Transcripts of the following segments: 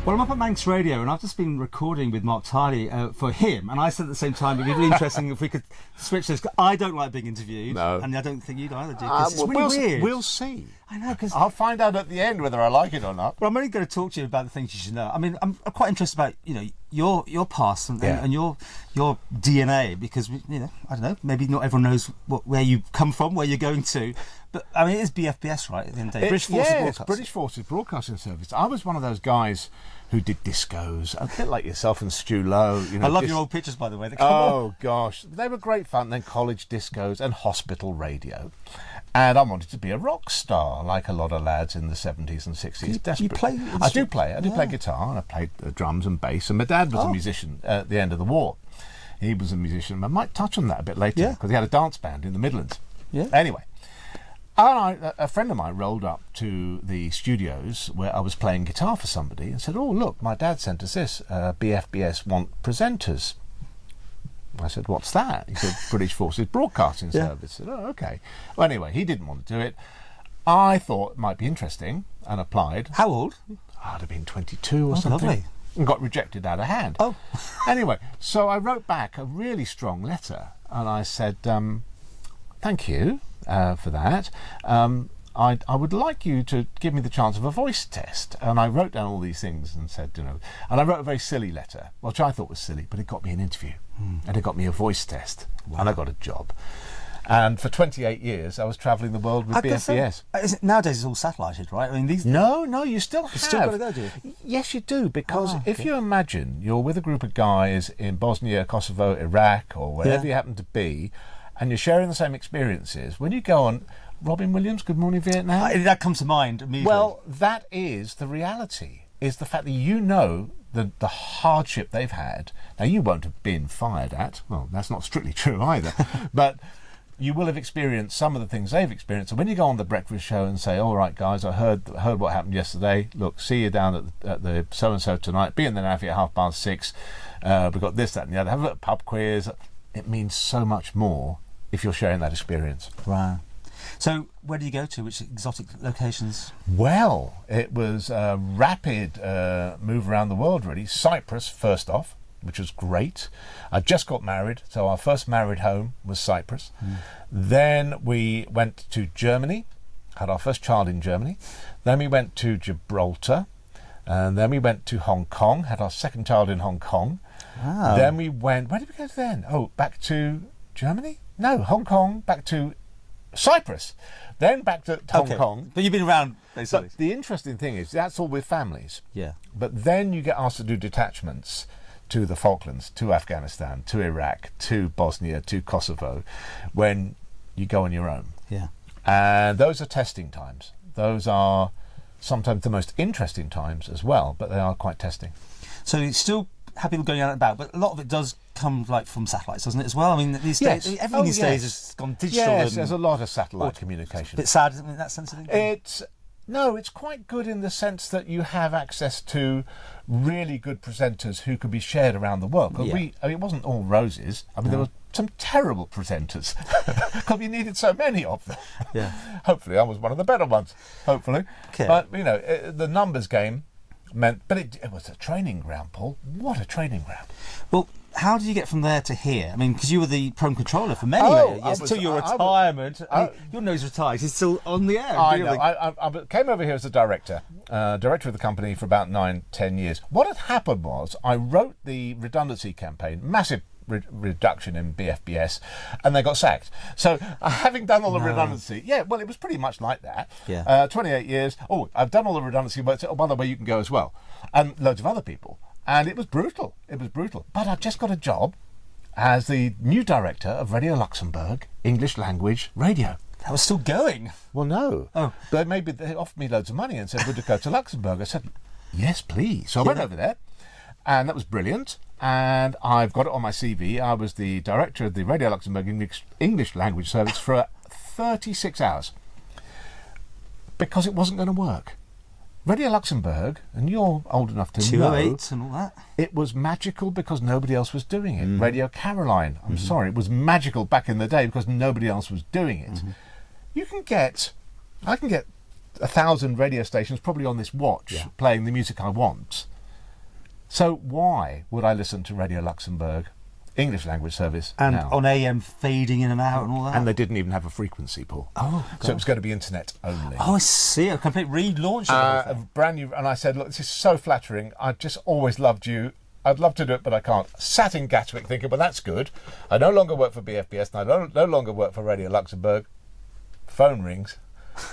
Well, I'm up at Manx Radio, and I've just been recording with Marc Tyley for him, and I said at the same time it'd be really interesting if we could switch this. I don't like being interviewed, no. And I don't think you'd either, do you? It's really weird. We'll see. I know, because I'll find out at the end whether I like it or not. Well, I'm only going to talk to you about the things you should know. I mean, I'm quite interested about your past and your DNA, because I don't know, maybe not everyone knows where you come from, where you're going to, but I mean, it is BFBS, right? At the end of the day, British Forces Broadcasting. It's British Forces Broadcasting Service. I was one of those guys who did discos, a bit like yourself and Stu Lowe. I love your old pictures, by the way. Gosh, they were great fun. Then college discos and hospital radio. And I wanted to be a rock star, like a lot of lads in the 70s and 60s. You play? I do play. I do play guitar, and I played drums and bass. And my dad was a musician at the end of the war. He was a musician. I might touch on that a bit later, because he had a dance band in the Midlands. Yeah. Anyway, a friend of mine rolled up to the studios where I was playing guitar for somebody and said, "Oh, look, my dad sent us this. BFBS want presenters." I said, "What's that?" He said, "British Forces Broadcasting Service." I said, "Oh, okay." Well, anyway, he didn't want to do it. I thought it might be interesting and applied. How old? I'd have been 22 or something. Lovely. And got rejected out of hand. Oh. Anyway, so I wrote back a really strong letter, and I said, "Thank you for that. I would like you to give me the chance of a voice test." And I wrote down all these things and said, and I wrote a very silly letter, which I thought was silly, but it got me an interview. And it got me a voice test. Wow. And I got a job. And for 28 years, I was travelling the world with BFBS. Nowadays, it's all satellited, right? I mean, No, you still have. You still got to go, do you? Yes, you do, because if you imagine you're with a group of guys in Bosnia, Kosovo, Iraq, or wherever you happen to be, and you're sharing the same experiences, when you go on Robin Williams, Good Morning Vietnam, that comes to mind immediately. Well, that is the reality, is the fact that the hardship they've had. Now, you won't have been fired at. Well, that's not strictly true either. But you will have experienced some of the things they've experienced. And when you go on the breakfast show and say, "All right, guys, I heard what happened yesterday. Look, see you down at the so-and-so tonight. Be in the Navy at 6:30. We've got this, that and the other. Have a pub quiz." It means so much more if you're sharing that experience. Right. So where do you go to? Which exotic locations? Well, it was a rapid move around the world, really. Cyprus, first off, which was great. I just got married, so our first married home was Cyprus. Then we went to Germany, had our first child in Germany. Then we went to Gibraltar. And then we went to Hong Kong, had our second child in Hong Kong. Wow. Then we went, where did we go then? Oh, back to Germany? No, Hong Kong, back to Cyprus, then back to Hong Kong. But you've been around, basically. But the interesting thing is, that's all with families. Yeah. But then you get asked to do detachments to the Falklands, to Afghanistan, to Iraq, to Bosnia, to Kosovo, when you go on your own. Yeah. And those are testing times. Those are sometimes the most interesting times as well, but they are quite testing. So you still have people going out and about, but a lot of it does come from satellites, doesn't it, as well? I mean, these days, everything these days has gone digital. Yes, there's a lot of satellite communication. A bit sad, isn't it, in that sense? I think? It's quite good in the sense that you have access to really good presenters who can be shared around the world. It wasn't all roses. I mean, there were some terrible presenters because we needed so many of them. Yeah. Hopefully, I was one of the better ones. Hopefully, okay. But the numbers game meant, but it was a training ground, Paul. What a training ground! Well, how did you get from there to here? I mean, because you were the prom controller for many years until your retirement. Your nose retired. He's still on the air. I know. I came over here as a director of the company for about 9-10 years. What had happened was I wrote the redundancy campaign, massive reduction in BFBS, and they got sacked. So having done all the redundancy, it was pretty much like that. Yeah. 28 years. Oh, I've done all the redundancy, but by the way, you can go as well, and loads of other people. And it was brutal. But I've just got a job as the new director of Radio Luxembourg, English language radio. That was still going. Well, no. Oh. But maybe they offered me loads of money and said, would you go to Luxembourg? I said, yes, please. So I went over there, and that was brilliant. And I've got it on my CV. I was the director of the Radio Luxembourg English language service for 36 hours because it wasn't going to work. Radio Luxembourg, and you're old enough to know, 208 and all that. It was magical because nobody else was doing it. Radio Caroline, I'm sorry, it was magical back in the day because nobody else was doing it. I can get 1,000 radio stations probably on this watch playing the music I want, So why would I listen to Radio Luxembourg, English language service, and now? on AM fading in and out and all that? And they didn't even have a frequency, Paul. Oh, God. So it was going to be internet only. Oh, I see. A complete relaunch of A brand new. And I said, look, this is so flattering. I just always loved you. I'd love to do it, but I can't. Sat in Gatwick thinking, well, that's good. I no longer work for BFBS, and I no longer work for Radio Luxembourg. Phone rings.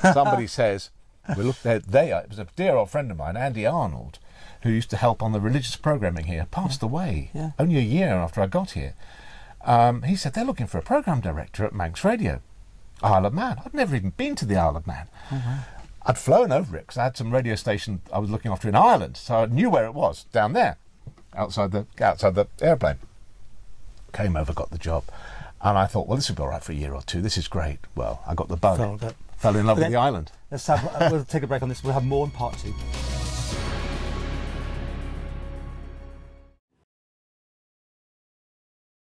Somebody says, we look there. It was a dear old friend of mine, Andy Arnold, who used to help on the religious programming here, passed away only a year after I got here. He said, they're looking for a programme director at Manx Radio, Isle of Man. I'd never even been to the Isle of Man. Oh, wow. I'd flown over it because I had some radio station I was looking after in Ireland, so I knew where it was, down there, outside the airplane. Came over, got the job, and I thought, well, this will be all right for a year or two. This is great. Well, I got the bug. Fell in love with the island. We'll take a break on this. We'll have more in part 2.